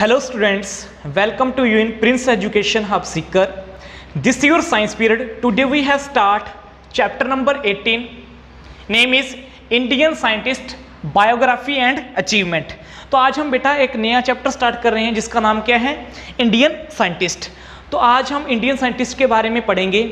Hello students, welcome to you in Prince Education Hub Seeker. This is your science period. Today we have start chapter number 18. Name is Indian Scientist Biography and Achievement. तो आज हम बेटा एक नया chapter start कर रहे हैं जिसका नाम क्या है, इंडियन साइंटिस्ट. तो आज हम इंडियन साइंटिस्ट के बारे में पढ़ेंगे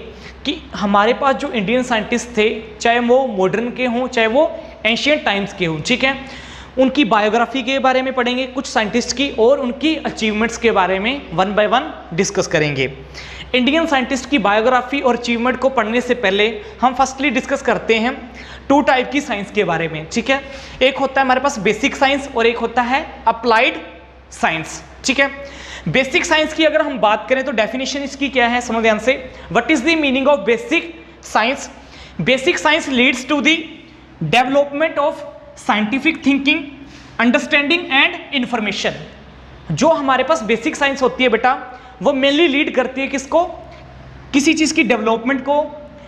कि हमारे पास जो इंडियन साइंटिस्ट थे, चाहे वो मॉडर्न के हों चाहे वो एंशियंट टाइम्स के हों, ठीक है, उनकी बायोग्राफी के बारे में पढ़ेंगे कुछ साइंटिस्ट की, और उनकी अचीवमेंट्स के बारे में वन बाय वन डिस्कस करेंगे. इंडियन साइंटिस्ट की बायोग्राफी और अचीवमेंट को पढ़ने से पहले हम फर्स्टली डिस्कस करते हैं टू टाइप की साइंस के बारे में, ठीक है. एक होता है हमारे पास बेसिक साइंस और एक होता है अप्लाइड साइंस, ठीक है. बेसिक साइंस की अगर हम बात करें तो डेफिनेशन इसकी क्या है, समझ ध्यान से. What is the meaning of basic science? Basic science leads to the development of scientific thinking, understanding and information. जो हमारे पास बेसिक साइंस होती है बेटा, वो मेनली लीड करती है किसको, किसी चीज़ की डेवलपमेंट को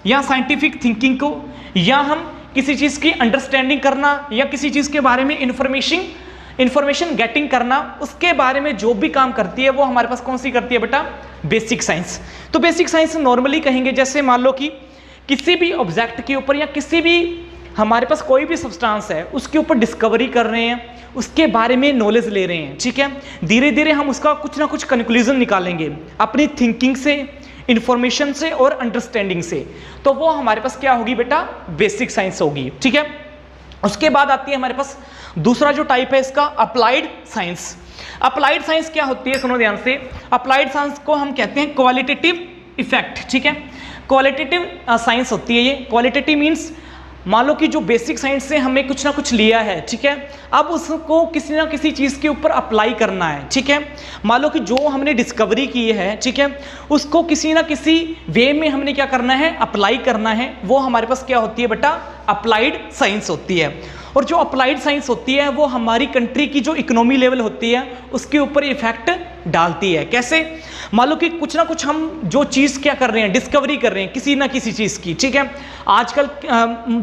या साइंटिफिक थिंकिंग को, या हम किसी चीज़ की अंडरस्टैंडिंग करना या किसी चीज़ के बारे में इंफॉर्मेशन गेटिंग करना, उसके बारे में जो भी काम करती है वो हमारे पास कौन सी करती है बेटा, बेसिक साइंस. तो बेसिक साइंस नॉर्मली कहेंगे जैसे मान लो कि किसी भी ऑब्जेक्ट के ऊपर या किसी भी हमारे पास कोई भी सब्सटेंस है उसके ऊपर डिस्कवरी कर रहे हैं, उसके बारे में नॉलेज ले रहे हैं, ठीक है. धीरे धीरे हम उसका कुछ ना कुछ कंक्लूजन निकालेंगे अपनी थिंकिंग से, इंफॉर्मेशन से और अंडरस्टैंडिंग से. तो वो हमारे पास क्या होगी बेटा, बेसिक साइंस होगी, ठीक है. उसके बाद आती है हमारे पास दूसरा जो टाइप है इसका, अप्लाइड साइंस. अप्लाइड साइंस क्या होती है, सुनो ध्यान से. अप्लाइड साइंस को हम कहते हैं क्वालिटेटिव इफेक्ट, ठीक है. क्वालिटेटिव साइंस होती है ये. क्वालिटेटिव मीन्स मान लो कि जो बेसिक साइंस से हमें कुछ ना कुछ लिया है, ठीक है, अब उसको किसी ना किसी चीज़ के ऊपर अप्लाई करना है, ठीक है. मान लो कि जो हमने डिस्कवरी की है, ठीक है, उसको किसी ना किसी वे में हमने क्या करना है, अप्लाई करना है. वो हमारे पास क्या होती है बेटा, अप्लाइड साइंस होती है. और जो अप्लाइड साइंस होती है वो हमारी कंट्री की जो इकोनॉमी लेवल होती है उसके ऊपर इफेक्ट डालती है. कैसे? मान लो कि कुछ ना कुछ हम जो चीज़ क्या कर रहे हैं, डिस्कवरी कर रहे हैं किसी ना किसी चीज़ की, ठीक है. आजकल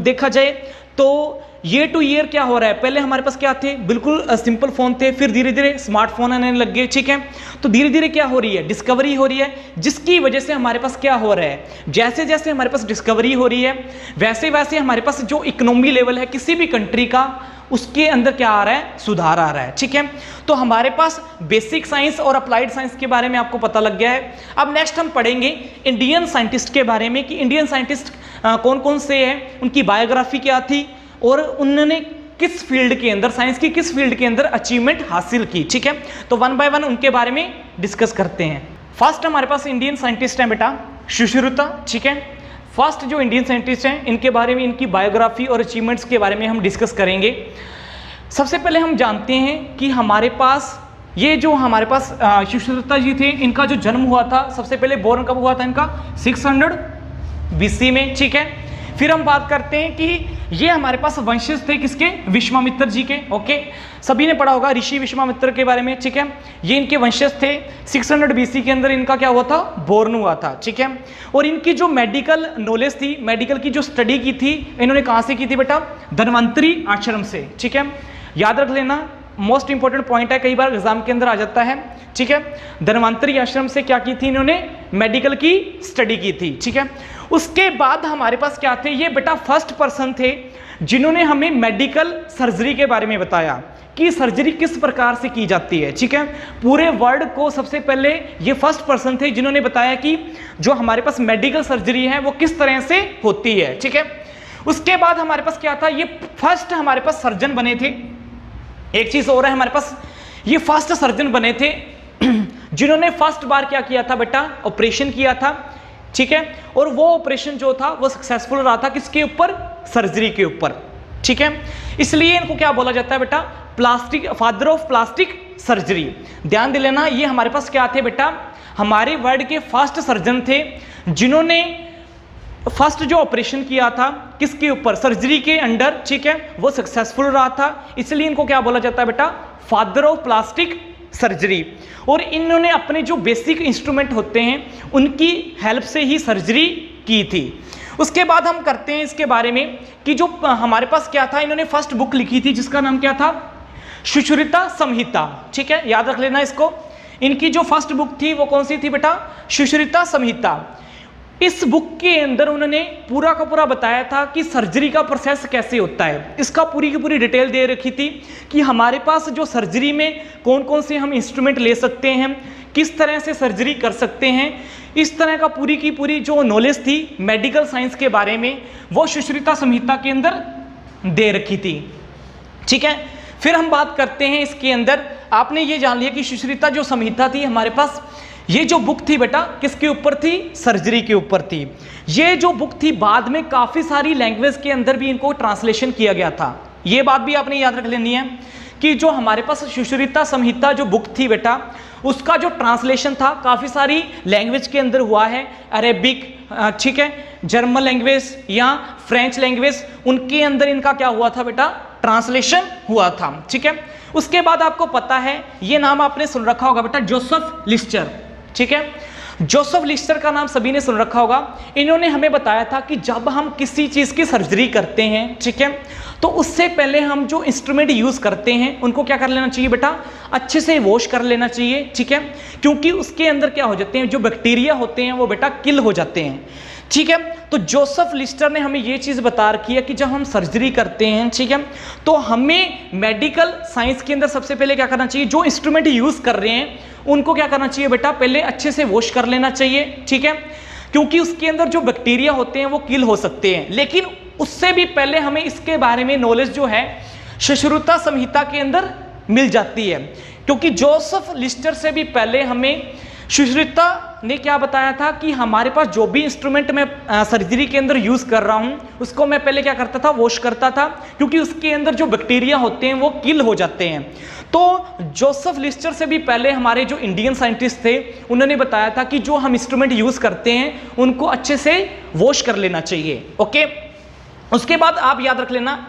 देखा जाए तो ईयर टू ईयर क्या हो रहा है, पहले हमारे पास क्या थे, बिल्कुल सिंपल फ़ोन थे, फिर धीरे धीरे स्मार्टफोन आने लग गए, ठीक है. तो धीरे धीरे क्या हो रही है, डिस्कवरी हो रही है, जिसकी वजह से हमारे पास क्या हो रहा है, जैसे जैसे हमारे पास डिस्कवरी हो रही है वैसे वैसे हमारे पास जो इकोनॉमी लेवल है किसी भी कंट्री का, उसके अंदर क्या आ रहा है, सुधार आ रहा है, ठीक है. तो हमारे पास बेसिक साइंस और अप्लाइड साइंस के बारे में आपको पता लग गया है. अब नेक्स्ट हम पढ़ेंगे इंडियन साइंटिस्ट के बारे में कि इंडियन साइंटिस्ट कौन कौन से हैं, उनकी बायोग्राफी क्या थी और उन्होंने किस फील्ड के अंदर, साइंस की किस फील्ड के अंदर अचीवमेंट हासिल की, ठीक है. तो वन बाय वन उनके बारे में डिस्कस करते हैं. फर्स्ट हमारे पास इंडियन साइंटिस्ट हैं बेटा सुश्रुता, ठीक है. फर्स्ट जो इंडियन साइंटिस्ट हैं इनके बारे में, इनकी बायोग्राफी और अचीवमेंट्स के बारे में हम डिस्कस करेंगे. सबसे पहले हम जानते हैं कि हमारे पास ये जो हमारे पास सुश्रुता जी थे, इनका जो जन्म हुआ था, सबसे पहले बोर्न कब हुआ था इनका, 600 BC में, ठीक है. फिर हम बात करते हैं कि ये हमारे पास वंशज थे किसके, विश्वामित्र जी के. ओके, सभी ने पढ़ा होगा ऋषि विश्वामित्र के बारे में, ठीक है. ये इनके वंशज थे. 600 BC के अंदर इनका क्या हुआ था, बोर्न हुआ था, ठीक है. और इनकी जो मेडिकल नॉलेज थी, मेडिकल की जो स्टडी की थी, इन्होंने कहाँ से की थी बेटा, धन्वंतरी आश्रम से, ठीक है. याद रख लेना, मोस्ट इंपॉर्टेंट पॉइंट है, कई बार एग्जाम के अंदर आ जाता है, ठीक है. धन्वंतरी आश्रम से क्या की थी इन्होंने, मेडिकल की स्टडी की थी, ठीक है. उसके बाद हमारे पास क्या थे, ये बेटा फर्स्ट पर्सन थे जिन्होंने हमें मेडिकल सर्जरी के बारे में बताया कि सर्जरी किस प्रकार से की जाती है, ठीक है. पूरे वर्ल्ड को सबसे पहले ये फर्स्ट पर्सन थे जिन्होंने बताया कि जो हमारे पास मेडिकल सर्जरी है वो किस तरह से होती है, ठीक है. उसके बाद हमारे पास क्या था, ये फर्स्ट हमारे पास सर्जन बने थे. एक चीज और है हमारे पास, ये फर्स्ट सर्जन बने थे जिन्होंने फर्स्ट बार क्या किया था बेटा, ऑपरेशन किया था, ठीक है. और वो ऑपरेशन जो था वो सक्सेसफुल रहा था किसके ऊपर, सर्जरी के ऊपर, ठीक है. इसलिए इनको क्या बोला जाता है बेटा, plastic, father of plastic surgery. ध्यान दे लेना, ये हमारे पास क्या थे बेटा, हमारे वर्ल्ड के फर्स्ट सर्जन थे जिन्होंने फर्स्ट जो ऑपरेशन किया था किसके ऊपर, सर्जरी के अंडर, ठीक है, वो सक्सेसफुल रहा था. इसलिए इनको क्या बोला जाता है बेटा, फादर ऑफ प्लास्टिक सर्जरी. और इन्होंने अपने जो बेसिक इंस्ट्रूमेंट होते हैं उनकी हेल्प से ही सर्जरी की थी. उसके बाद हम करते हैं इसके बारे में कि जो हमारे पास क्या था, इन्होंने फर्स्ट बुक लिखी थी जिसका नाम क्या था, सुश्रुता संहिता, ठीक है, याद रख लेना इसको। इनकी जो फर्स्ट बुक थी वो कौन सी थी बेटा? सुश्रुता संहिता। इस बुक के अंदर उन्होंने पूरा का पूरा बताया था कि सर्जरी का प्रोसेस कैसे होता है। इसका पूरी की पूरी डिटेल दे रखी थी कि हमारे पास जो सर्जरी में कौन कौन से हम इंस्ट्रूमेंट ले सकते हैं, किस तरह से सर्जरी कर सकते हैं, इस तरह का पूरी की पूरी जो नॉलेज थी मेडिकल साइंस के बारे में वो सुश्रुता संहिता के अंदर दे रखी थी, ठीक है। फिर हम बात करते हैं इसके अंदर, आपने ये जान लिया कि सुश्रुता जो संहिता थी हमारे पास, ये जो बुक थी बेटा किसके ऊपर थी? सर्जरी के ऊपर थी। ये जो बुक थी बाद में काफ़ी सारी लैंग्वेज के अंदर भी इनको ट्रांसलेशन किया गया था। ये बात भी आपने याद रख लेनी है कि जो हमारे पास सुश्रुता संहिता जो बुक थी बेटा, उसका जो ट्रांसलेशन था काफ़ी सारी लैंग्वेज के अंदर हुआ है। अरेबिक, ठीक है, जर्मन लैंग्वेज या फ्रेंच लैंग्वेज, उनके अंदर इनका क्या हुआ था बेटा? ट्रांसलेशन हुआ था, ठीक है। उसके बाद आपको पता है ये नाम आपने सुन रखा होगा बेटा, जोसेफ लिस्टर, ठीक है। जोसेफ लिस्टर का नाम सभी ने सुन रखा होगा। इन्होंने हमें बताया था कि जब हम किसी चीज़ की सर्जरी करते हैं, ठीक है, तो उससे पहले हम जो इंस्ट्रूमेंट यूज़ करते हैं उनको क्या कर लेना चाहिए बेटा? अच्छे से वॉश कर लेना चाहिए, ठीक है, क्योंकि उसके अंदर क्या हो जाते हैं, जो बैक्टीरिया होते हैं वो बेटा किल हो जाते हैं, ठीक है। तो जोसेफ लिस्टर ने हमें ये चीज़ बता रखी है कि जब हम सर्जरी करते हैं, ठीक है, तो हमें मेडिकल साइंस के अंदर सबसे पहले क्या करना चाहिए? जो इंस्ट्रूमेंट यूज़ कर रहे हैं उनको क्या करना चाहिए बेटा? पहले अच्छे से वॉश कर लेना चाहिए, ठीक है, क्योंकि उसके अंदर जो बैक्टीरिया होते हैं वो किल हो सकते हैं। लेकिन उससे भी पहले हमें इसके बारे में नॉलेज जो है सुश्रुता संहिता के अंदर मिल जाती है, क्योंकि जोसेफ लिस्टर से भी पहले हमें सुश्रुता ने क्या बताया था कि हमारे पास जो भी इंस्ट्रूमेंट मैं सर्जरी के अंदर यूज़ कर रहा हूँ उसको मैं पहले क्या करता था? वॉश करता था, क्योंकि उसके अंदर जो बैक्टीरिया होते हैं वो किल हो जाते हैं। तो जोसेफ लिस्टर से भी पहले हमारे जो इंडियन साइंटिस्ट थे उन्होंने बताया था कि जो हम इंस्ट्रूमेंट यूज़ करते हैं उनको अच्छे से वॉश कर लेना चाहिए, ओके। उसके बाद आप याद रख लेना,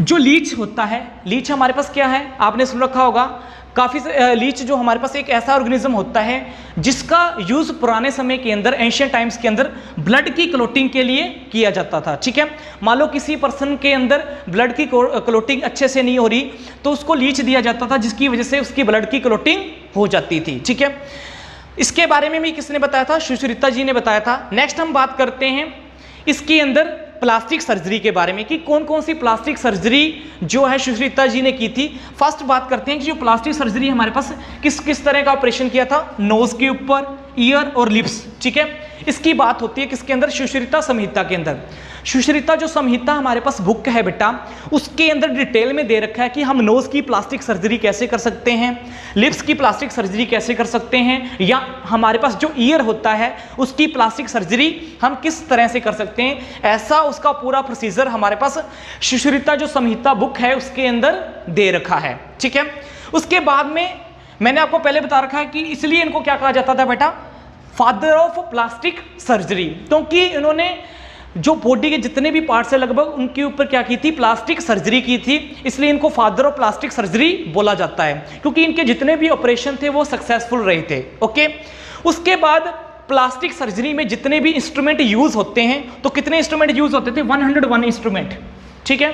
जो लीच होता है, लीच हमारे पास क्या है? आपने सुन रखा होगा काफ़ी लीच जो हमारे पास एक ऐसा ऑर्गेनिज्म होता है जिसका यूज़ पुराने समय के अंदर, एंशिएंट टाइम्स के अंदर ब्लड की क्लोटिंग के लिए किया जाता था, ठीक है। मान लो किसी पर्सन के अंदर ब्लड की क्लोटिंग अच्छे से नहीं हो रही तो उसको लीच दिया जाता था, जिसकी वजह से उसकी ब्लड की क्लोटिंग हो जाती थी, ठीक है। इसके बारे में भी किसने बताया था? सुश्रुता जी ने बताया था। नेक्स्ट हम बात करते हैं इसके अंदर प्लास्टिक सर्जरी के बारे में कि कौन कौन सी प्लास्टिक सर्जरी जो है सुश्रुता जी ने की थी। फर्स्ट बात करते हैं कि जो प्लास्टिक सर्जरी हमारे पास किस किस तरह का ऑपरेशन किया था? नोज के ऊपर, ईयर और लिप्स, ठीक है। इसकी बात होती है किसके अंदर? सुश्रुता संहिता के अंदर। सुश्रुता जो संहिता हमारे पास बुक है बेटा, उसके अंदर डिटेल में दे रखा है कि हम नोज की प्लास्टिक सर्जरी कैसे कर सकते हैं, लिप्स की प्लास्टिक सर्जरी कैसे कर सकते हैं, या हमारे पास जो ईयर होता है उसकी प्लास्टिक सर्जरी हम किस तरह से कर सकते हैं। ऐसा उसका पूरा प्रोसीजर हमारे पास सुश्रुता जो संहिता बुक है उसके अंदर दे रखा है, ठीक है। उसके बाद में मैंने आपको पहले बता रखा है कि इसलिए इनको क्या कहा जाता था बेटा? फादर ऑफ प्लास्टिक सर्जरी, क्योंकि इन्होंने जो बॉडी के जितने भी पार्ट्स है लगभग उनके ऊपर क्या की थी? प्लास्टिक सर्जरी की थी, इसलिए इनको फादर ऑफ प्लास्टिक सर्जरी बोला जाता है, क्योंकि इनके जितने भी ऑपरेशन थे वो सक्सेसफुल रहे थे, ओके। उसके बाद प्लास्टिक सर्जरी में जितने भी इंस्ट्रूमेंट यूज होते हैं, तो कितने इंस्ट्रूमेंट यूज होते थे? 101 इंस्ट्रूमेंट, ठीक है।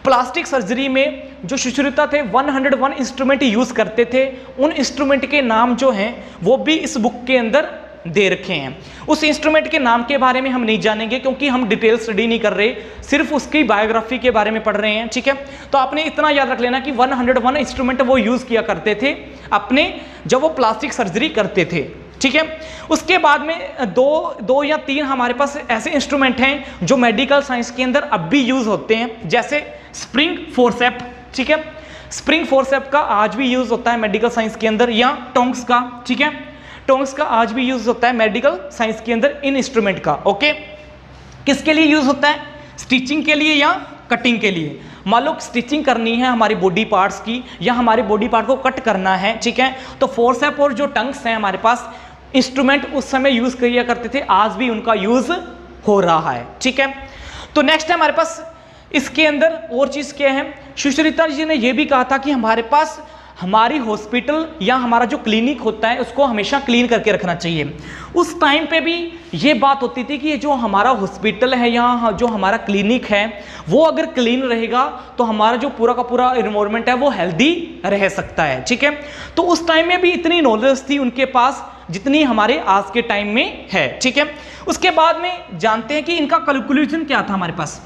प्लास्टिक सर्जरी में जो सुश्रुता थे 101 इंस्ट्रूमेंट यूज करते थे। उन इंस्ट्रूमेंट के नाम जो हैं वो भी इस बुक के अंदर दे रखे हैं। उस इंस्ट्रूमेंट के नाम के बारे में हम नहीं जानेंगे क्योंकि हम डिटेल स्टडी नहीं कर रहे, सिर्फ उसकी बायोग्राफी के बारे में पढ़ रहे हैं, ठीक है। तो आपने इतना याद रख लेना कि 101 इंस्ट्रूमेंट वो यूज किया करते थे अपने जब वो प्लास्टिक सर्जरी करते थे, ठीक है। उसके बाद में दो या तीन हमारे पास ऐसे इंस्ट्रूमेंट हैं जो मेडिकल साइंस के अंदर अब भी यूज होते हैं, जैसे स्प्रिंग फोर्सेप, ठीक है। स्प्रिंग फोर्सेप का आज भी यूज होता है मेडिकल साइंस के अंदर, या टोंग्स का, ठीक है। टोंग्स का आज भी यूज होता है मेडिकल साइंस के अंदर इन इंस्ट्रूमेंट का, ओके। किसके लिए यूज होता है? स्टिचिंग के लिए या कटिंग के लिए। मान लो स्टिचिंग करनी है हमारी बॉडी पार्ट्स की, या हमारे बॉडी पार्ट को कट करना है, ठीक है, तो फोर्सेप और जो टंग्स हैं हमारे पास इंस्ट्रूमेंट उस समय यूज किया करते थे, आज भी उनका यूज हो रहा है, ठीक है। तो नेक्स्ट है हमारे पास इसके अंदर और चीज क्या है? सुश्रुता जी ने यह भी कहा था कि हमारे पास हमारी हॉस्पिटल या हमारा जो क्लिनिक होता है उसको हमेशा क्लीन करके रखना चाहिए। उस टाइम पे भी ये बात होती थी कि ये जो हमारा हॉस्पिटल है या जो हमारा क्लिनिक है वो अगर क्लीन रहेगा तो हमारा जो पूरा का पूरा एनवायरनमेंट है वो हेल्दी रह सकता है, ठीक है। तो उस टाइम में भी इतनी नॉलेज थी उनके पास जितनी हमारे आज के टाइम में है, ठीक है। उसके बाद में जानते हैं कि इनका कैलकुलेशन क्या था। हमारे पास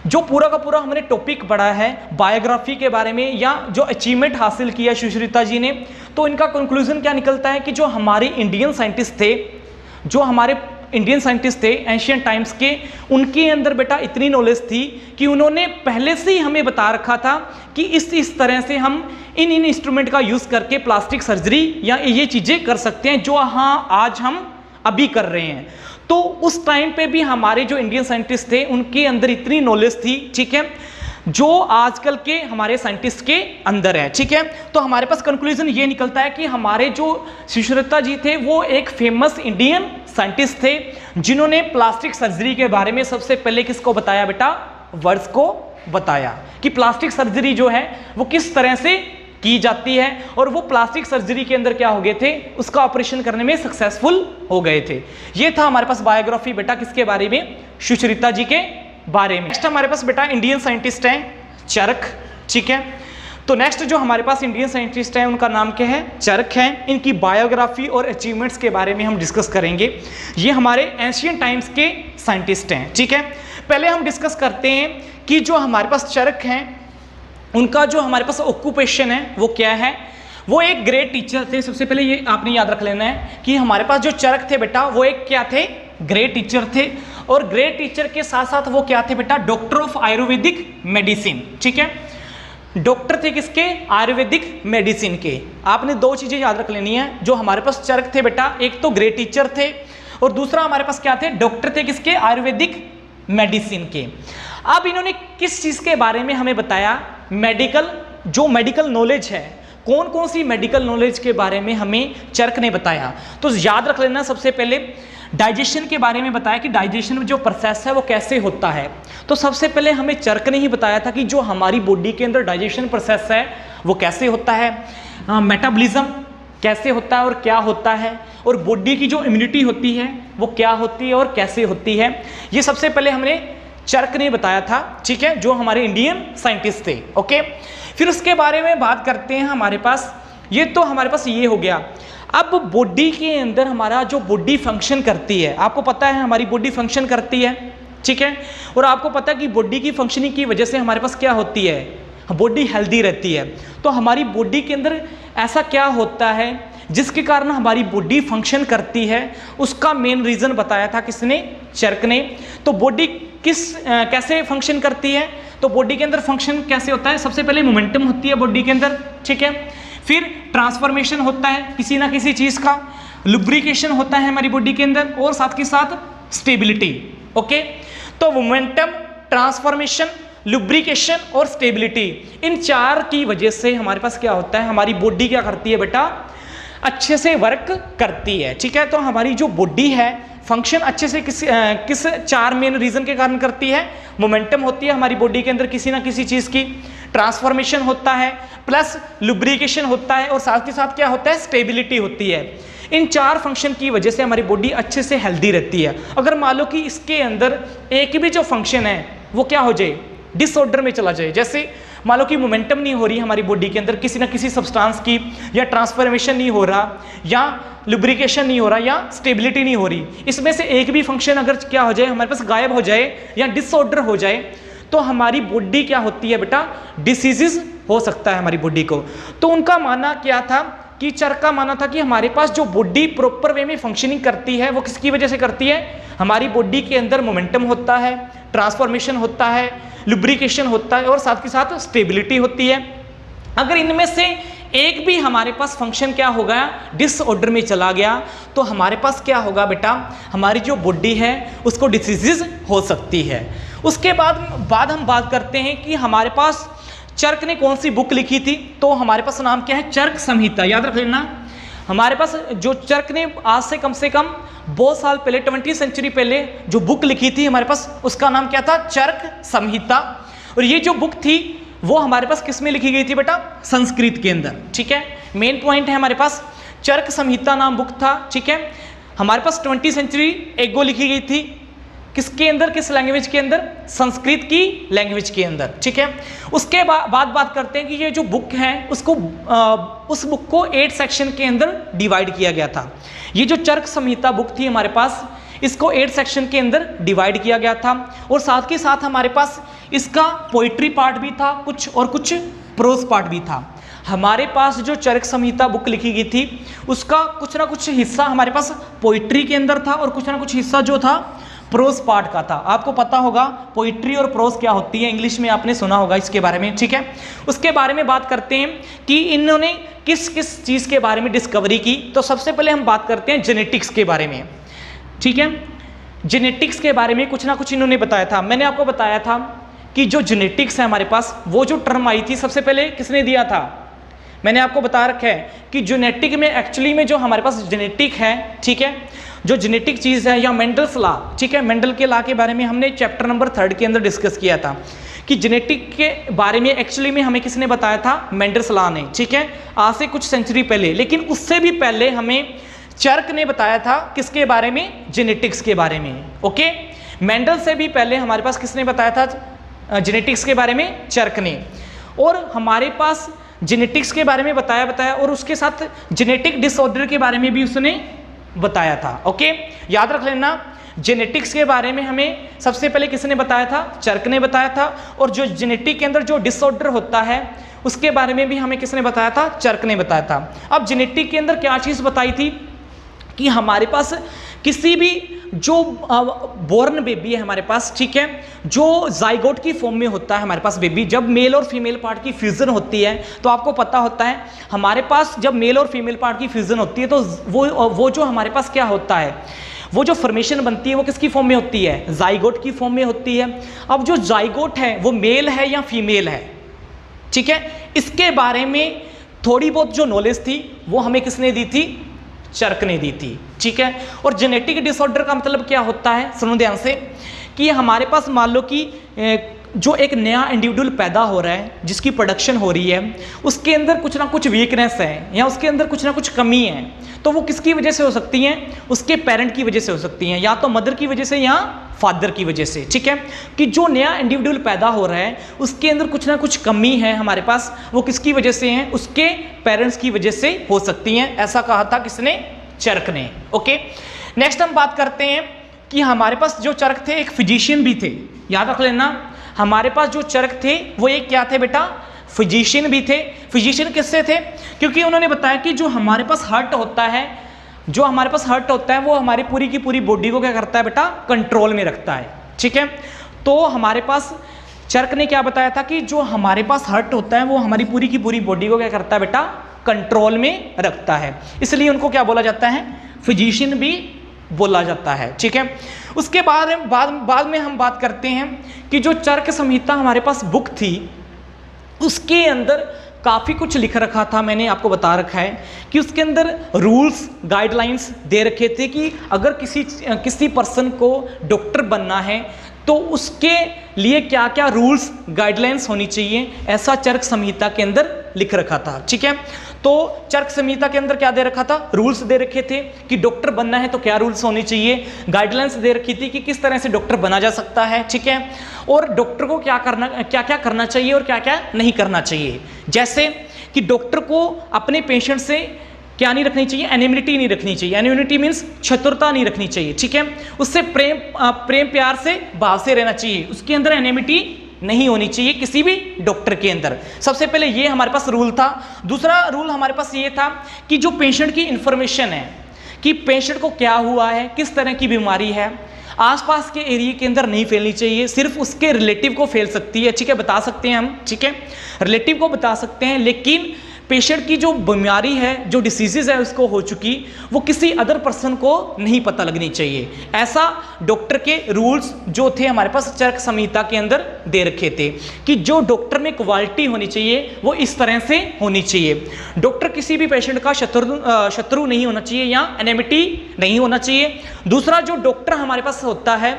जो पूरा का पूरा हमने टॉपिक पढ़ा है बायोग्राफी के बारे में या जो अचीवमेंट हासिल किया सुश्रिता जी ने, तो इनका कंक्लूजन क्या निकलता है कि जो हमारे इंडियन साइंटिस्ट थे, जो हमारे इंडियन साइंटिस्ट थे एंशियंट टाइम्स के, उनके अंदर बेटा इतनी नॉलेज थी कि उन्होंने पहले से ही हमें बता रखा था कि इस तरह से हम इन इंस्ट्रूमेंट का यूज़ करके प्लास्टिक सर्जरी या ये चीज़ें कर सकते हैं जो हाँ आज हम अभी कर रहे हैं। तो उस टाइम पे भी हमारे जो इंडियन साइंटिस्ट थे उनके अंदर इतनी नॉलेज थी, ठीक है, जो आजकल के हमारे साइंटिस्ट के अंदर है, ठीक है। तो हमारे पास कंक्लूजन ये निकलता है कि हमारे जो सुश्रिता जी थे वो एक फेमस इंडियन साइंटिस्ट थे जिन्होंने प्लास्टिक सर्जरी के बारे में सबसे पहले किसको बताया बेटा, वर्ड्स को बताया कि प्लास्टिक सर्जरी जो है वो किस तरह से की जाती है और वो प्लास्टिक सर्जरी के अंदर क्या हो गए थे, उसका ऑपरेशन करने में सक्सेसफुल हो गए थे। ये था हमारे पास बायोग्राफी बेटा किसके बारे में, सुश्रिता जी के बारे में। नेक्स्ट हमारे पास बेटा इंडियन साइंटिस्ट हैं चरक, ठीक है। तो नेक्स्ट जो हमारे पास इंडियन साइंटिस्ट हैं उनका नाम क्या है, चरक है। इनकी बायोग्राफी और अचीवमेंट्स के बारे में हम डिस्कस करेंगे। ये हमारे एंशियंट टाइम्स के साइंटिस्ट हैं, ठीक है। पहले हम डिस्कस करते हैं कि जो हमारे पास चरक हैं उनका जो हमारे पास ऑक्यूपेशन है वो क्या है। वो एक ग्रेट टीचर थे। सबसे पहले ये आपने याद रख लेना है कि हमारे पास जो चरक थे बेटा वो एक क्या थे, ग्रेट टीचर थे। और ग्रेट टीचर के साथ साथ वो क्या थे बेटा, डॉक्टर ऑफ आयुर्वेदिक मेडिसिन, ठीक है। डॉक्टर थे किसके, आयुर्वेदिक मेडिसिन के। आपने दो चीजें याद रख लेनी है। जो हमारे पास चरक थे बेटा, एक तो ग्रेट टीचर थे और दूसरा हमारे पास क्या थे, डॉक्टर थे किसके, आयुर्वेदिक मेडिसिन के। अब इन्होंने किस चीज के बारे में हमें बताया, मेडिकल, जो मेडिकल नॉलेज है, कौन कौन सी मेडिकल नॉलेज के बारे में हमें चरक ने बताया। तो याद रख लेना, सबसे पहले डाइजेशन के बारे में बताया कि डाइजेशन में जो प्रोसेस है वो कैसे होता है। तो सबसे पहले हमें चरक ने ही बताया था कि जो हमारी बॉडी के अंदर डाइजेशन प्रोसेस है वो कैसे होता है, मेटाबॉलिज्म कैसे होता है और क्या होता है, और बॉडी की जो इम्यूनिटी होती है वो क्या होती है और कैसे होती है। ये सबसे पहले हमने चरक ने बताया था, ठीक है, जो हमारे इंडियन साइंटिस्ट थे। ओके, फिर उसके बारे में बात करते हैं। हमारे पास ये तो हमारे पास ये हो गया। अब बॉडी के अंदर हमारा जो बॉडी फंक्शन करती है, आपको पता है हमारी बॉडी फंक्शन करती है, ठीक है, और आपको पता है कि बॉडी की फंक्शनिंग की वजह से हमारे पास क्या होती है, बॉडी हेल्दी रहती है। तो हमारी बॉडी के अंदर ऐसा क्या होता है जिसके कारण हमारी बॉडी फंक्शन करती है, उसका मेन रीजन बताया था किसने, चरक ने। तो बॉडी कैसे फंक्शन करती है, तो बॉडी के अंदर फंक्शन कैसे होता है, सबसे पहले मोमेंटम होती है बॉडी के अंदर, ठीक है, फिर ट्रांसफॉर्मेशन होता है किसी ना किसी चीज का, लुब्रिकेशन होता है हमारी बॉडी के अंदर, और साथ के साथ स्टेबिलिटी। ओके, तो मोमेंटम, ट्रांसफॉर्मेशन, लुब्रिकेशन और स्टेबिलिटी, इन चार की वजह से हमारे पास क्या होता है, हमारी बॉडी क्या करती है बेटा, अच्छे से वर्क करती है, ठीक है। तो हमारी जो बॉडी है फंक्शन अच्छे से किस चार मेन रीजन के कारण करती है, मोमेंटम होती है हमारी बॉडी के अंदर किसी ना किसी चीज की, ट्रांसफॉर्मेशन होता है, प्लस लुब्रिकेशन होता है, और साथ के साथ क्या होता है, स्टेबिलिटी होती है। इन चार फंक्शन की वजह से हमारी बॉडी अच्छे से हेल्दी रहती है। अगर मान लो कि इसके अंदर एक भी जो फंक्शन है वो क्या हो जाए, डिसऑर्डर में चला जाए, जैसे मान लो कि मोमेंटम नहीं हो रही हमारी बॉडी के अंदर किसी ना किसी सब्सटेंस की, या ट्रांसफॉर्मेशन नहीं हो रहा, या लुब्रिकेशन नहीं हो रहा, या स्टेबिलिटी नहीं हो रही, इसमें से एक भी फंक्शन अगर क्या हो जाए, हमारे पास गायब हो जाए या डिसऑर्डर हो जाए, तो हमारी बॉडी क्या होती है बेटा, डिसीजेस हो सकता है हमारी बॉडी को। तो उनका मानना क्या था कि चरक का मानना था कि हमारे पास जो बॉडी प्रॉपर वे में फंक्शनिंग करती है वो किसकी वजह से करती है, हमारी बॉडी के अंदर मोमेंटम होता है, ट्रांसफॉर्मेशन होता है, लुब्रिकेशन होता है, और साथ के साथ स्टेबिलिटी होती है। अगर इनमें से एक भी हमारे पास फंक्शन क्या हो गया, डिसऑर्डर में चला गया, तो हमारे पास क्या होगा बेटा, हमारी जो बॉडी है उसको डिसीजेज हो सकती है। उसके बाद हम बात करते हैं कि हमारे पास चरक ने कौन सी बुक लिखी थी, तो हमारे पास नाम क्या है, चरक संहिता, याद रख लेना। हमारे पास जो चरक ने आज से कम बहुत साल पहले, 20वीं सेंचुरी पहले जो बुक लिखी थी हमारे पास, उसका नाम क्या था, चरक संहिता। और ये जो बुक थी वो हमारे पास किस में लिखी गई थी बेटा? संस्कृत के अंदर। ठीक है, मेन पॉइंट है हमारे पास चरक संहिता नाम बुक था। ठीक है, हमारे पास 20 सेंचुरी एगो लिखी गई थी, किसके अंदर, किस लैंग्वेज के अंदर? संस्कृत की लैंग्वेज के अंदर। ठीक है, उसके बाद बात करते हैं कि ये जो बुक है उसको उस बुक को 8 सेक्शन के अंदर डिवाइड किया गया था। ये जो चरक संहिता बुक थी हमारे पास, इसको 8 सेक्शन के अंदर डिवाइड किया गया था, और साथ के साथ हमारे पास इसका पोइट्री पार्ट भी था कुछ, और कुछ प्रोज पार्ट भी था। हमारे पास जो चरक संहिता बुक लिखी गई थी उसका कुछ ना कुछ हिस्सा हमारे पास पोइट्री के अंदर था, और कुछ ना कुछ हिस्सा जो था प्रोज पार्ट का था। आपको पता होगा पोइट्री और प्रोज क्या होती है, इंग्लिश में आपने सुना होगा इसके बारे में। ठीक है, उसके बारे में बात करते हैं कि इन्होंने किस किस चीज़ के बारे में डिस्कवरी की। तो सबसे पहले हम बात करते हैं जेनेटिक्स के बारे में। ठीक है, जेनेटिक्स के बारे में कुछ ना कुछ इन्होंने बताया था। मैंने आपको बताया था कि जो जेनेटिक्स है हमारे पास, वो जो टर्म आई थी सबसे पहले किसने दिया था? मैंने आपको बता रखा है कि जेनेटिक में एक्चुअली में जो हमारे पास जेनेटिक है, ठीक है, जो जेनेटिक चीज़ है, या मेंडल्स लॉ, ठीक है, मेंडल के लॉ के बारे में हमने चैप्टर नंबर 3 के अंदर डिस्कस किया था कि जेनेटिक के बारे में एक्चुअली में हमें किसने बताया था? मेंडल्स लॉ ने। ठीक है, आज से कुछ सेंचुरी पहले, लेकिन उससे भी पहले हमें चर्क ने बताया था किसके बारे में? जेनेटिक्स के बारे में। ओके, मेंडल से भी पहले हमारे पास किसने बताया था जेनेटिक्स के बारे में? चर्क ने। और हमारे पास जेनेटिक्स के बारे में बताया, और उसके साथ जेनेटिक डिसऑर्डर के बारे में भी उसने बताया था। ओके, याद रख लेना, जेनेटिक्स के बारे में हमें सबसे पहले किसने बताया था? चर्क ने बताया था। और जो जेनेटिक के अंदर जो डिसऑर्डर होता है उसके बारे में भी हमें किसने बताया था? चर्क ने बताया था। अब जेनेटिक के अंदर क्या चीज़ बताई थी कि हमारे पास किसी भी जो बोर्न बेबी है हमारे पास, ठीक है, जो जाइगोट की फॉर्म में होता है हमारे पास बेबी, जब मेल और फीमेल पार्ट की फ्यूजन होती है, तो आपको पता होता है हमारे पास जब मेल और फीमेल पार्ट की फ्यूजन होती है तो वो जो हमारे पास क्या होता है, वो जो फॉर्मेशन बनती है वो किसकी फॉर्म में होती है? जाइगोट की फॉर्म में होती है। अब जो जाइगोट है वो मेल है या फीमेल है? ठीक है, इसके बारे में थोड़ी बहुत जो नॉलेज थी वो हमें किसने दी थी? चर्क ने दी थी। ठीक है, और जेनेटिक डिसऑर्डर का मतलब क्या होता है? सुनो ध्यान से, कि हमारे पास मान लो कि जो एक नया इंडिविजुअल पैदा हो रहा है, जिसकी प्रोडक्शन हो रही है, उसके अंदर कुछ ना कुछ वीकनेस है या उसके अंदर कुछ ना कुछ कमी है, तो वो किसकी वजह से हो सकती हैं? उसके पेरेंट की वजह से हो सकती हैं, या तो मदर की वजह से या फादर की वजह से। ठीक है, कि जो नया इंडिविजुअल पैदा हो रहा है उसके अंदर कुछ ना कुछ कमी है हमारे पास, वो किसकी वजह से है? उसके पेरेंट्स की वजह से हो सकती हैं। ऐसा कहा था किसने? चर्क ने। ओके, नेक्स्ट हम बात करते हैं कि हमारे पास जो चर्क थे एक फिजिशियन भी थे। याद रख लेना, हमारे पास जो चर्क थे वो एक क्या थे बेटा? फिजिशियन भी थे। फिजिशियन किससे थे? क्योंकि उन्होंने बताया कि जो हमारे पास हार्ट होता है, जो हमारे पास हार्ट होता है वो हमारी पूरी की पूरी बॉडी को क्या करता है बेटा? कंट्रोल में रखता है। ठीक है, तो हमारे पास चर्क ने क्या बताया था कि जो हमारे पास हार्ट होता है वो हमारी पूरी की पूरी बॉडी को क्या करता है बेटा? कंट्रोल में रखता है, इसलिए उनको क्या बोला जाता है? फिजिशियन भी बोला जाता है। ठीक है, उसके बाद में हम बात करते हैं कि जो चर्क संहिता हमारे पास बुक थी उसके अंदर काफ़ी कुछ लिख रखा था। मैंने आपको बता रखा है कि उसके अंदर रूल्स गाइडलाइंस दे रखे थे कि अगर किसी पर्सन को डॉक्टर बनना है तो उसके लिए क्या क्या रूल्स गाइडलाइंस होनी चाहिए, ऐसा चर्क संहिता के अंदर लिख रखा था। ठीक है, तो चर्क संहिता के अंदर क्या दे रखा था? रूल्स दे रखे थे कि डॉक्टर बनना है तो क्या रूल्स होने चाहिए, गाइडलाइंस दे रखी थी कि किस तरह से डॉक्टर बना जा सकता है। ठीक है, और डॉक्टर को क्या क्या करना चाहिए और क्या क्या नहीं करना चाहिए। जैसे कि डॉक्टर को अपने पेशेंट से क्या नहीं रखनी चाहिए? एनिमिटी नहीं रखनी चाहिए। एनिमिटी मीन्स शत्रुता नहीं रखनी चाहिए। ठीक है, उससे प्रेम प्यार से भाव से रहना चाहिए, उसके अंदर एनिमिटी नहीं होनी चाहिए किसी भी डॉक्टर के अंदर। सबसे पहले ये हमारे पास रूल था। दूसरा रूल हमारे पास ये था कि जो पेशेंट की इंफॉर्मेशन है कि पेशेंट को क्या हुआ है, किस तरह की बीमारी है, आसपास के एरिया के अंदर नहीं फैलनी चाहिए, सिर्फ उसके रिलेटिव को फैल सकती है। ठीक है, बता सकते हैं हम, ठीक है, रिलेटिव को बता सकते हैं, लेकिन पेशेंट की जो बीमारी है, जो डिसीजेज है उसको हो चुकी, वो किसी अदर पर्सन को नहीं पता लगनी चाहिए। ऐसा डॉक्टर के रूल्स जो थे हमारे पास चर्क संहिता के अंदर दे रखे थे कि जो डॉक्टर में क्वालिटी होनी चाहिए वो इस तरह से होनी चाहिए। डॉक्टर किसी भी पेशेंट का शत्रु नहीं होना चाहिए या एनिमिटी नहीं होना चाहिए। दूसरा, जो डॉक्टर हमारे पास होता है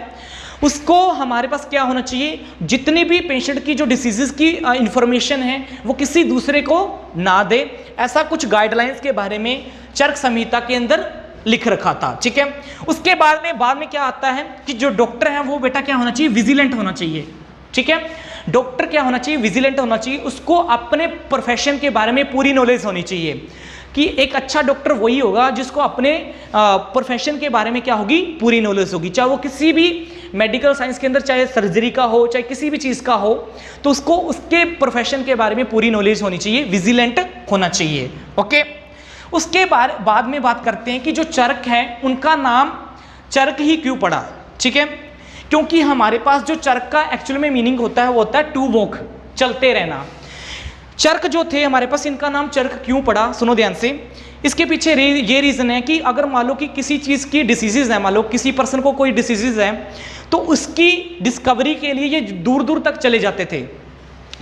उसको हमारे पास क्या होना चाहिए, जितनी भी पेशेंट की जो डिसीजेस की इंफॉर्मेशन है वो किसी दूसरे को ना दे, ऐसा कुछ गाइडलाइंस के बारे में चरक संहिता के अंदर लिख रखा था। ठीक है, उसके बाद में क्या आता है कि जो डॉक्टर है वो बेटा क्या होना चाहिए, विजिलेंट होना चाहिए। ठीक है, डॉक्टर क्या होना चाहिए, विजिलेंट होना चाहिए, उसको अपने प्रोफेशन के बारे में पूरी नॉलेज होनी चाहिए कि एक अच्छा डॉक्टर वही होगा जिसको अपने प्रोफेशन के बारे में क्या होगी, पूरी नॉलेज होगी, चाहे वो किसी भी मेडिकल साइंस के अंदर, चाहे सर्जरी का हो, चाहे किसी भी चीज़ का हो, तो उसको उसके प्रोफेशन के बारे में पूरी नॉलेज होनी चाहिए, विजिलेंट होना चाहिए। ओके, उसके बाद में बात करते हैं कि जो चरक है उनका नाम चरक ही क्यों पड़ा। ठीक है, क्योंकि हमारे पास जो चरक का एक्चुअल में मीनिंग होता है वो होता है टू वॉक, चलते रहना। चरक जो थे हमारे पास, इनका नाम चरक क्यों पड़ा, सुनो ध्यान से। इसके पीछे ये रीज़न है कि अगर मान लो कि किसी चीज़ की डिसीजेज है, मान लो किसी पर्सन को कोई डिसीजेज है, तो उसकी डिस्कवरी के लिए ये दूर दूर तक चले जाते थे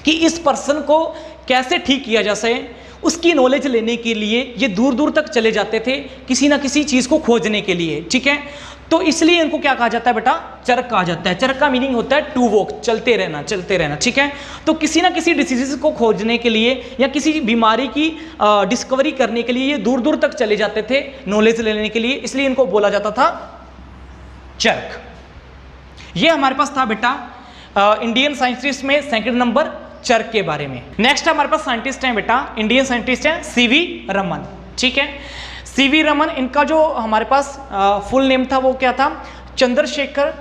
कि इस पर्सन को कैसे ठीक किया जा सके। उसकी नॉलेज लेने के लिए ये दूर दूर तक चले जाते थे किसी ना किसी चीज़ को खोजने के लिए। ठीक है, तो इसलिए इनको क्या कहा जाता है बेटा, चरक कहा जाता है। चरक का मीनिंग होता है टू वॉक, चलते रहना, चलते रहना। ठीक है, तो किसी ना किसी डिसीजेस को खोजने के लिए या किसी बीमारी की डिस्कवरी करने के लिए ये दूर दूर तक चले जाते थे नॉलेज लेने के लिए, इसलिए इनको बोला जाता था चरक। ये हमारे पास था बेटा इंडियन साइंटिस्ट में सेकंड नंबर चरक के बारे में। नेक्स्ट हमारे पास साइंटिस्ट हैं बेटा, इंडियन साइंटिस्ट हैं सीवी रमन। ठीक है, सीवी रमन, इनका जो हमारे पास फुल नेम था वो क्या था, चंद्रशेखर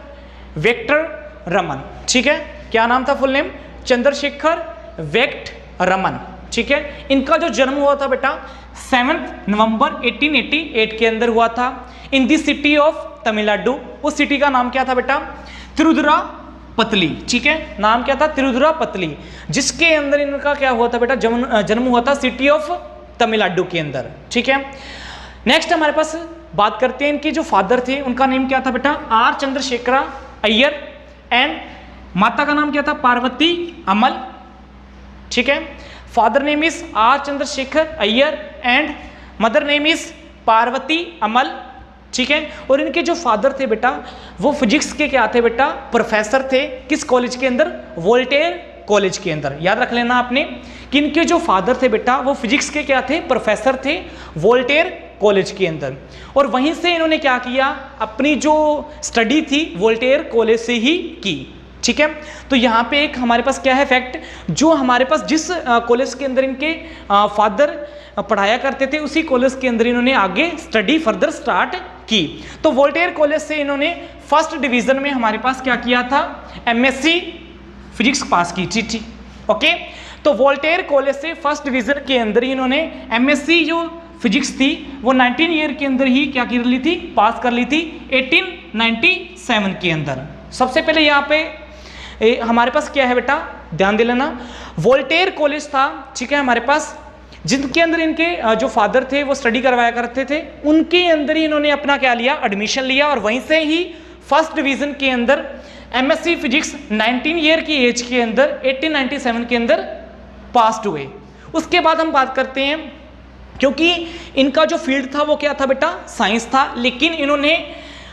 वेक्टर रमन। ठीक है, क्या नाम था फुल नेम, चंद्रशेखर वेक्ट रमन। ठीक है, इनका जो जन्म हुआ था बेटा 7 नवंबर 1888 के अंदर हुआ था इन दी सिटी ऑफ तमिलनाडु। उस सिटी का नाम क्या था बेटा, तिरुचिरापल्ली। ठीक है, नाम क्या था, तिरुचिरापल्ली, जिसके अंदर इनका क्या हुआ था बेटा, जन्म हुआ था सिटी ऑफ तमिलनाडु के अंदर। ठीक है, नेक्स्ट हमारे पास बात करते हैं इनके जो फादर थे उनका नेम क्या था बेटा, आर चंद्रशेखर अय्यर, एंड माता का नाम क्या था, पार्वती अमल। ठीक है, father name is R Chandrashekhar Iyer and mother name is Parvati Ammal. ठीक है, और इनके जो फादर थे बेटा वो फिजिक्स के क्या थे बेटा, प्रोफेसर थे। किस कॉलेज के अंदर, वोल्टेयर कॉलेज के अंदर। याद रख लेना आपने कि इनके जो फादर थे बेटा वो फिजिक्स के क्या थे, प्रोफेसर थे वोल्टेयर कॉलेज के अंदर। और वहीं से इन्होंने क्या किया, अपनी जो स्टडी थी वोल्टेयर कॉलेज से ही की। ठीक है, तो यहाँ पे एक हमारे पास क्या है फैक्ट, जो हमारे पास जिस कॉलेज के अंदर इनके फादर पढ़ाया करते थे उसी कॉलेज के अंदर इन्होंने आगे स्टडी फर्दर स्टार्ट की। तो वोल्टेयर कॉलेज से इन्होंने फर्स्ट डिवीजन में हमारे पास क्या किया था, एमएससी फिजिक्स पास की थी। ओके, तो वोल्टेयर कॉलेज से फर्स्ट डिवीजन के अंदर ही इन्होंने एमएससी जो फिजिक्स थी वो 19 ईयर के अंदर ही क्या कर ली थी, पास कर ली थी 1897 के अंदर। सबसे पहले यहाँ पे हमारे पास क्या है बेटा, ध्यान दे लेना, वोल्टेयर कॉलेज था। ठीक है, हमारे पास जिनके अंदर इनके जो फादर थे वो स्टडी करवाया करते थे, उनके अंदर ही इन्होंने अपना क्या लिया, एडमिशन लिया, और वहीं से ही फर्स्ट डिवीजन के अंदर एमएससी फिजिक्स 19 ईयर की एज के अंदर 1897 के अंदर पास्ड हुए। उसके बाद हम बात करते हैं, क्योंकि इनका जो फील्ड था वो क्या था बेटा, साइंस था, लेकिन इन्होंने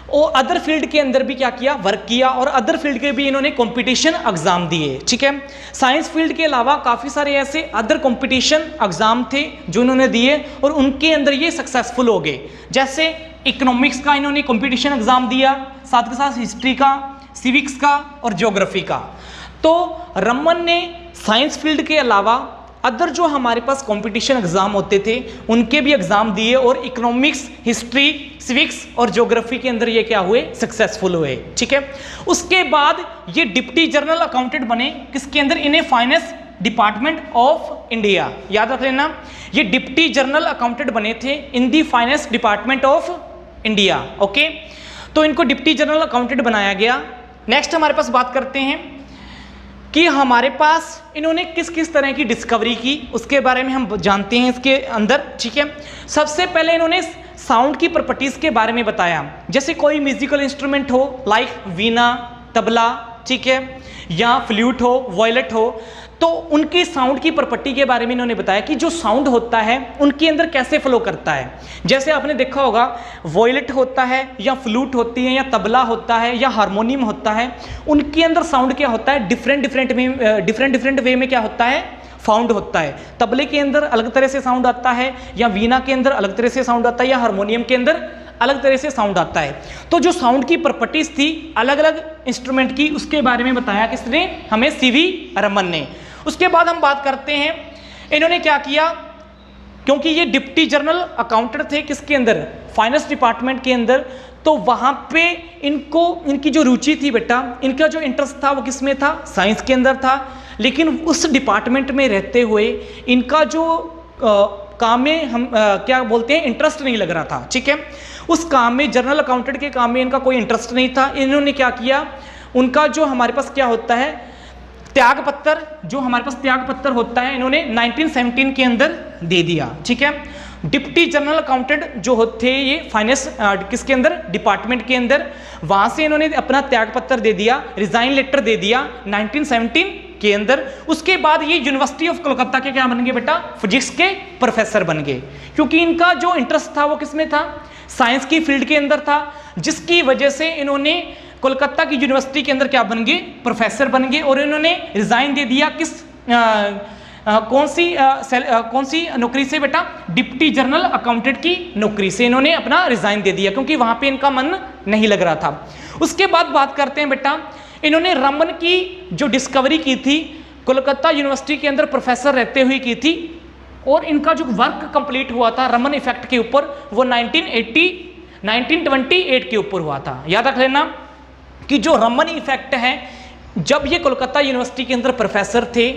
वो अदर फील्ड के अंदर भी क्या किया, वर्क किया, और अदर फील्ड के भी इन्होंने कंपटीशन एग्जाम दिए। ठीक है, साइंस फील्ड के अलावा काफ़ी सारे ऐसे अदर कंपटीशन एग्जाम थे जो इन्होंने दिए और उनके अंदर ये सक्सेसफुल हो गए। जैसे इकोनॉमिक्स का इन्होंने कंपटीशन एग्जाम दिया, साथ के साथ हिस्ट्री का, सिविक्स का और ज्योग्राफी का। तो रमन ने साइंस फील्ड के अलावा अदर जो हमारे पास कंपटीशन एग्जाम होते थे उनके भी एग्जाम दिए, और इकोनॉमिक्स, हिस्ट्री, सिविक्स और ज्योग्राफी के अंदर ये क्या हुए, सक्सेसफुल हुए। ठीक है, उसके बाद ये डिप्टी जनरल अकाउंटेंट बने, किसके अंदर, इन्हें फाइनेंस डिपार्टमेंट ऑफ इंडिया। याद रख लेना, ये डिप्टी जनरल अकाउंटेंट बने थे in the finance department of India. Okay, तो इनको डिप्टी जनरल अकाउंटेंट बनाया गया। नेक्स्ट हमारे पास बात करते हैं कि हमारे पास इन्होंने किस किस तरह की डिस्कवरी की, उसके बारे में हम जानते हैं इसके अंदर। ठीक है, सबसे पहले इन्होंने साउंड की प्रॉपर्टीज के बारे में बताया। जैसे कोई म्यूजिकल इंस्ट्रूमेंट हो, लाइक वीणा, तबला, ठीक है, या फ्लूट हो, वायलिट हो, तो उनकी साउंड की प्रॉपर्टी के बारे में इन्होंने बताया कि जो साउंड होता है उनके अंदर कैसे फ्लो करता है। जैसे आपने देखा होगा वॉयलेट होता है या फ्लूट होती है या तबला होता है या हारमोनियम होता है, उनके अंदर साउंड क्या होता है, डिफरेंट डिफरेंट वे में क्या होता है, फाउंड होता है। तबले के अंदर अलग तरह से साउंड आता है, या वीणा के अंदर अलग तरह से साउंड आता है, या हारमोनियम के अंदर अलग तरह से साउंड आता है। तो जो साउंड की प्रॉपर्टीज थी अलग अलग इंस्ट्रूमेंट की, उसके बारे में बताया किसने, हमें सीवी रमन ने। उसके बाद हम बात करते हैं इन्होंने क्या किया, क्योंकि ये डिप्टी जनरल अकाउंटेंट थे किसके अंदर, फाइनेंस डिपार्टमेंट के अंदर, तो वहां पे इनकी जो रुचि थी बेटा, इनका जो इंटरेस्ट था वो किस में था, साइंस के अंदर था। लेकिन उस डिपार्टमेंट में रहते हुए इनका जो काम में हम क्या बोलते हैं, इंटरेस्ट नहीं लग रहा था, ठीक है। उस काम में, जनरल अकाउंटेंट के काम में इनका कोई इंटरेस्ट नहीं था। इन्होंने क्या किया, उनका जो हमारे पास क्या होता है त्याग पत्र, जो हमारे पास त्याग पत्र होता है, इन्होंने 1917 के अंदर दे दिया, ठीक है। डिप्टी जनरल अकाउंटेंट जो होते ये फाइनेंस किसके अंदर, डिपार्टमेंट के अंदर, वहां से इन्होंने अपना त्याग पत्र दे दिया, रिजाइन लेटर दे दिया 1917 के अंदर। उसके बाद ये यूनिवर्सिटी ऑफ कोलकाता के क्या बन गए बेटा, फिजिक्स के प्रोफेसर बन गए, क्योंकि इनका जो इंटरेस्ट था वो किसमें था, साइंस की फील्ड के अंदर था, जिसकी वजह से इन्होंने कोलकाता की यूनिवर्सिटी के अंदर क्या बन गए, प्रोफेसर बन गए। और इन्होंने रिजाइन दे दिया किस कौन सी नौकरी से बेटा, डिप्टी जनरल अकाउंटेंट की नौकरी से इन्होंने अपना रिजाइन दे दिया, क्योंकि वहां पे इनका मन नहीं लग रहा था। उसके बाद बात करते हैं बेटा, इन्होंने रमन की जो डिस्कवरी की थी कोलकाता यूनिवर्सिटी के अंदर प्रोफेसर रहते हुए की थी, और इनका जो वर्क कंप्लीट हुआ था रमन इफेक्ट के ऊपर वो 1928 के ऊपर हुआ था। याद रख लेना कि जो रमन इफेक्ट है, जब ये कोलकाता यूनिवर्सिटी के अंदर प्रोफेसर थे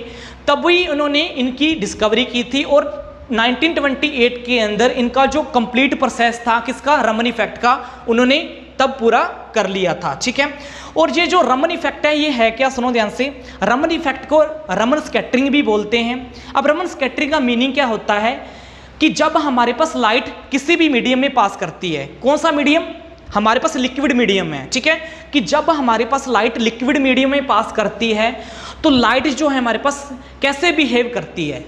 तभी उन्होंने इनकी डिस्कवरी की थी, और 1928 के अंदर इनका जो कंप्लीट प्रोसेस था किसका, रमन इफेक्ट का, उन्होंने तब पूरा कर लिया था, ठीक है। और ये जो रमन इफेक्ट है ये है क्या, सुनो ध्यान से, रमन इफेक्ट को रमन स्कैटरिंग भी बोलते हैं। अब रमन स्कैटरिंग का मीनिंग क्या होता है कि जब हमारे पास लाइट किसी भी मीडियम में पास करती है, कौन सा मीडियम, हमारे पास लिक्विड मीडियम है, ठीक है, कि जब हमारे पास लाइट लिक्विड मीडियम में पास करती है तो लाइट जो है हमारे पास कैसे बिहेव करती है।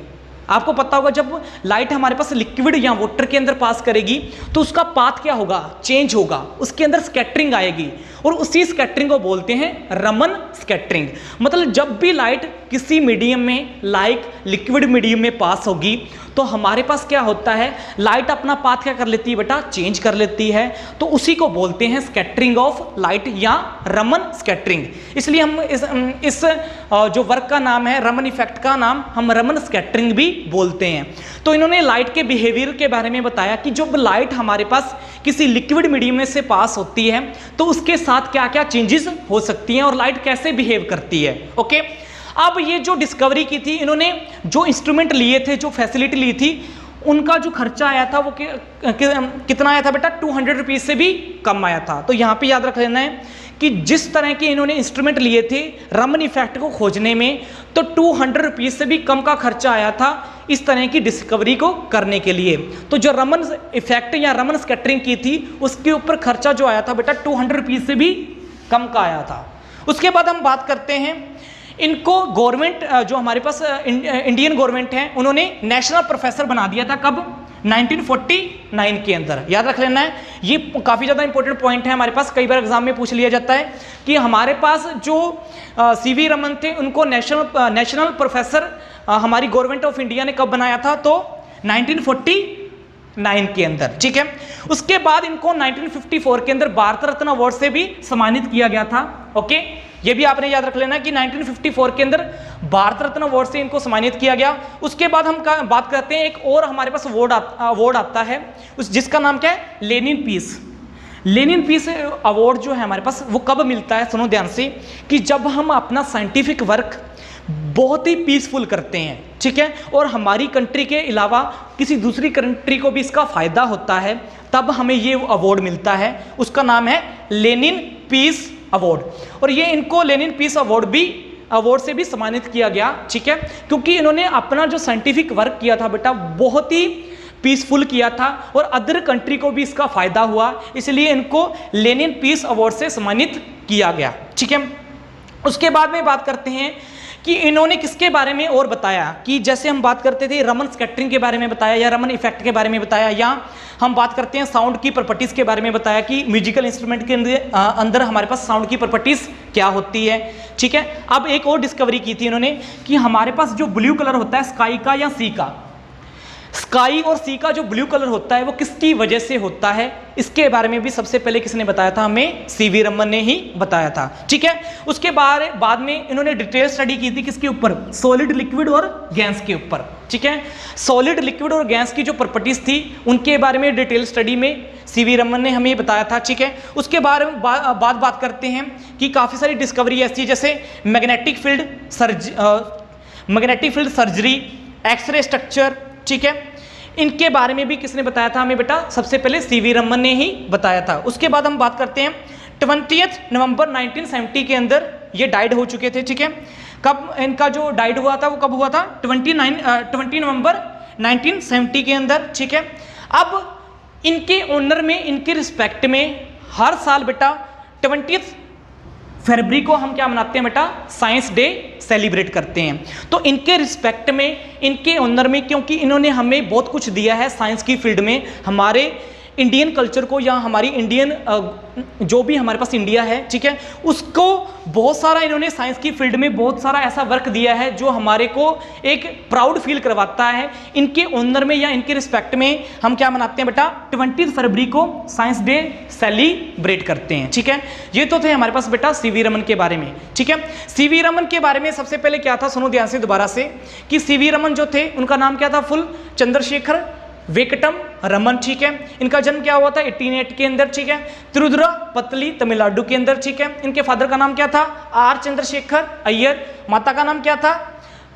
आपको पता होगा जब लाइट हमारे पास लिक्विड या वाटर के अंदर पास करेगी तो उसका पाथ क्या होगा, चेंज होगा, उसके अंदर स्कैटरिंग आएगी, और उसी स्कैटरिंग को बोलते हैं रमन स्कैटरिंग। मतलब जब भी लाइट किसी मीडियम में लाइक लिक्विड मीडियम में पास होगी तो हमारे पास क्या होता है, लाइट अपना पाथ क्या कर लेती है बेटा, चेंज कर लेती है, तो उसी को बोलते हैं स्कैटरिंग ऑफ लाइट या रमन स्कैटरिंग। इसलिए हम इस जो वर्क का नाम है, रमन इफेक्ट का नाम हम रमन स्कैटरिंग भी बोलते हैं। तो इन्होंने लाइट के बिहेवियर के बारे में बताया कि जब लाइट हमारे पास किसी लिक्विड मीडियम में से पास होती है तो उसके साथ क्या क्या चेंजेस हो सकती हैं और लाइट कैसे बिहेव करती है, ओके। अब ये जो डिस्कवरी की थी, इन्होंने जो इंस्ट्रूमेंट लिए थे, जो फैसिलिटी ली थी, उनका जो खर्चा आया था वो कितना आया था बेटा, 200 रुपीज़ से भी कम आया था। तो यहाँ पे याद रख लेना है कि जिस तरह के इन्होंने इंस्ट्रूमेंट लिए थे रमन इफेक्ट को खोजने में, तो 200 रुपीज़ से भी कम का खर्चा आया था इस तरह की डिस्कवरी को करने के लिए। तो जो रमन इफेक्ट या रमन स्कैटरिंग की थी उसके ऊपर खर्चा जो आया था बेटा 200 रुपीज़ से भी कम का आया था। उसके बाद हम बात करते हैं, इनको गवर्नमेंट जो हमारे पास इंडियन गवर्नमेंट है उन्होंने नेशनल प्रोफेसर बना दिया था, कब, 1949 के अंदर। याद रख लेना है, ये काफ़ी ज़्यादा इंपॉर्टेंट पॉइंट है, हमारे पास कई बार एग्जाम में पूछ लिया जाता है कि हमारे पास जो सीवी रमन थे उनको नेशनल प्रोफेसर हमारी गवर्नमेंट ऑफ इंडिया ने कब बनाया था, तो 1949 के अंदर, ठीक है। उसके बाद इनको 1954 के अंदर भारत रत्न अवार्ड से भी सम्मानित किया गया था, ओके। ये भी आपने याद रख लेना कि 1954 के अंदर भारत रत्न अवार्ड से इनको सम्मानित किया गया। उसके बाद हम बात करते हैं, एक और हमारे पास अवार्ड आता है जिसका नाम क्या है, Lenin peace. Lenin peace award जो है हमारे पास वो कब मिलता है, सुनो ध्यान से, कि जब हम अपना साइंटिफिक वर्क बहुत ही पीसफुल करते हैं, ठीक है, और हमारी कंट्री के अलावा किसी दूसरी कंट्री को भी इसका फायदा होता है, तब हमें ये अवार्ड मिलता है। उसका नाम है लेनिन पीस अवार्ड, और ये इनको लेनिन पीस अवार्ड से भी सम्मानित किया गया, ठीक है, क्योंकि इन्होंने अपना जो साइंटिफिक वर्क किया था बेटा बहुत ही पीसफुल किया था और अदर कंट्री को भी इसका फायदा हुआ, इसलिए इनको लेनिन पीस अवार्ड से सम्मानित किया गया, ठीक है। उसके बाद में बात करते हैं, कि इन्होंने किसके बारे में और बताया, कि जैसे हम बात करते थे रमन स्कैटरिंग के बारे में बताया या रमन इफेक्ट के बारे में बताया, या हम बात करते हैं साउंड की प्रॉपर्टीज के बारे में बताया कि म्यूजिकल इंस्ट्रूमेंट के अंदर हमारे पास साउंड की प्रॉपर्टीज क्या होती है। ठीक है, अब एक और डिस्कवरी की थी इन्होंने कि हमारे पास जो ब्लू कलर होता है स्काई का या सी का, स्काई और सी का जो ब्लू कलर होता है वो किसकी वजह से होता है, इसके बारे में भी सबसे पहले किसने बताया था, हमें सीवी रमन ने ही बताया था। ठीक है, उसके बाद में इन्होंने डिटेल स्टडी की थी किसके ऊपर, सॉलिड, लिक्विड और गैस के ऊपर। ठीक है, सॉलिड, लिक्विड और गैस की जो प्रॉपर्टीज थी उनके बारे में डिटेल स्टडी में सीवी रमन ने हमें बताया था। ठीक है, उसके बारे में बात करते हैं कि काफ़ी सारी डिस्कवरी ऐसी है जैसे magnetic field surgery, X-ray structure. ठीक है, इनके बारे में भी किसने बताया था हमें बेटा, सबसे पहले सीवी रमन ने ही बताया था। उसके बाद हम बात करते हैं 20 नवंबर 1970 के अंदर ये डाइड हो चुके थे। ठीक है, कब इनका जो डाइड हुआ था वो कब हुआ था, 20 नवंबर 1970 के अंदर। ठीक है, अब इनके ऑनर में, इनके रिस्पेक्ट में हर साल बेटा 20 फरवरी को हम क्या मनाते हैं बेटा, साइंस डे सेलिब्रेट करते हैं। तो इनके रिस्पेक्ट में, इनके ऑनर में, क्योंकि इन्होंने हमें बहुत कुछ दिया है साइंस की फील्ड में, हमारे इंडियन कल्चर को या हमारी इंडियन जो भी हमारे पास इंडिया है, ठीक है, उसको बहुत सारा इन्होंने साइंस की फील्ड में बहुत सारा ऐसा वर्क दिया है जो हमारे को एक प्राउड फील करवाता है। इनके ऑनर में या इनके रिस्पेक्ट में हम क्या मनाते हैं बेटा, 20 फरवरी को साइंस डे सेलिब्रेट करते हैं। ठीक है, ये तो थे हमारे पास बेटा सीवी रमन के बारे में। ठीक है, सीवी रमन के बारे में सबसे पहले क्या था, सुनो ध्यान से दोबारा से, कि सीवी रमन जो थे उनका नाम क्या था, फुल चंद्रशेखर वेंकटम रमन। ठीक है, इनका जन्म क्या हुआ था 1808 के अंदर। ठीक है, तिरुचिरापल्ली तमिलनाडु के अंदर। ठीक है, इनके फादर का नाम क्या था, आर चंद्रशेखर अय्यर, माता का नाम क्या था,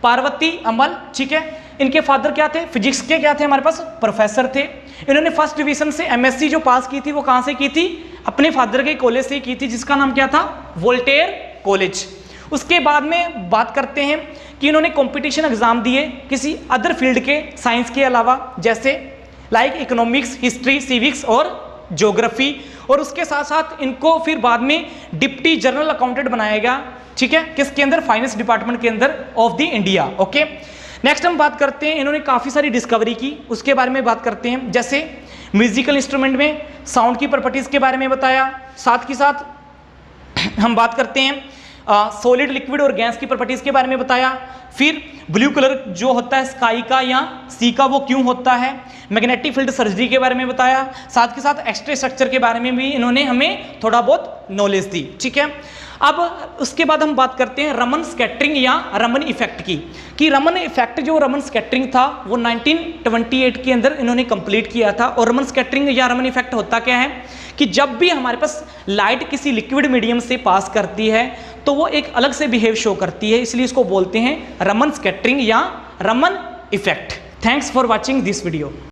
पार्वती अमल। ठीक है, इनके फादर क्या थे, फिजिक्स के क्या थे हमारे पास, प्रोफेसर थे। इन्होंने फर्स्ट डिवीजन से एमएससी जो पास की थी वो कहाँ से की थी, अपने फादर के कॉलेज से की थी, जिसका नाम क्या था, वोल्टेयर कॉलेज। उसके बाद में बात करते हैं कि इन्होंने कंपटीशन एग्जाम दिए किसी अदर फील्ड के साइंस के अलावा, जैसे लाइक इकोनॉमिक्स, हिस्ट्री, सिविक्स और ज्योग्राफी, और उसके साथ साथ इनको फिर बाद में डिप्टी जनरल अकाउंटेंट बनाया गया। ठीक है, किसके अंदर, फाइनेंस डिपार्टमेंट के अंदर of the India. Okay, next हम बात करते हैं, इन्होंने काफ़ी सारी डिस्कवरी की, उसके बारे में बात करते हैं, जैसे म्यूजिकल इंस्ट्रूमेंट में साउंड की प्रॉपर्टीज़ के बारे में बताया, साथ ही साथ हम बात करते हैं सॉलिड, लिक्विड और गैस की प्रॉपर्टीज के बारे में बताया, फिर ब्लू कलर जो होता है स्काई का या सी का वो क्यों होता है, मैग्नेटिक फील्ड सर्जरी के बारे में बताया, साथ के साथ एक्सरे स्ट्रक्चर के बारे में भी इन्होंने हमें थोड़ा बहुत नॉलेज दी। ठीक है, अब उसके बाद हम बात करते हैं रमन स्कैटरिंग या रमन इफेक्ट की, कि रमन इफेक्ट जो रमन स्कैटरिंग था वो 1928 के अंदर इन्होंने कंप्लीट किया था। और रमन स्कैटरिंग या रमन इफेक्ट होता क्या है कि जब भी हमारे पास लाइट किसी लिक्विड मीडियम से पास करती है तो वो एक अलग से बिहेव शो करती है, इसलिए इसको बोलते हैं रमन स्कैटरिंग या Raman effect. Thanks for watching this video.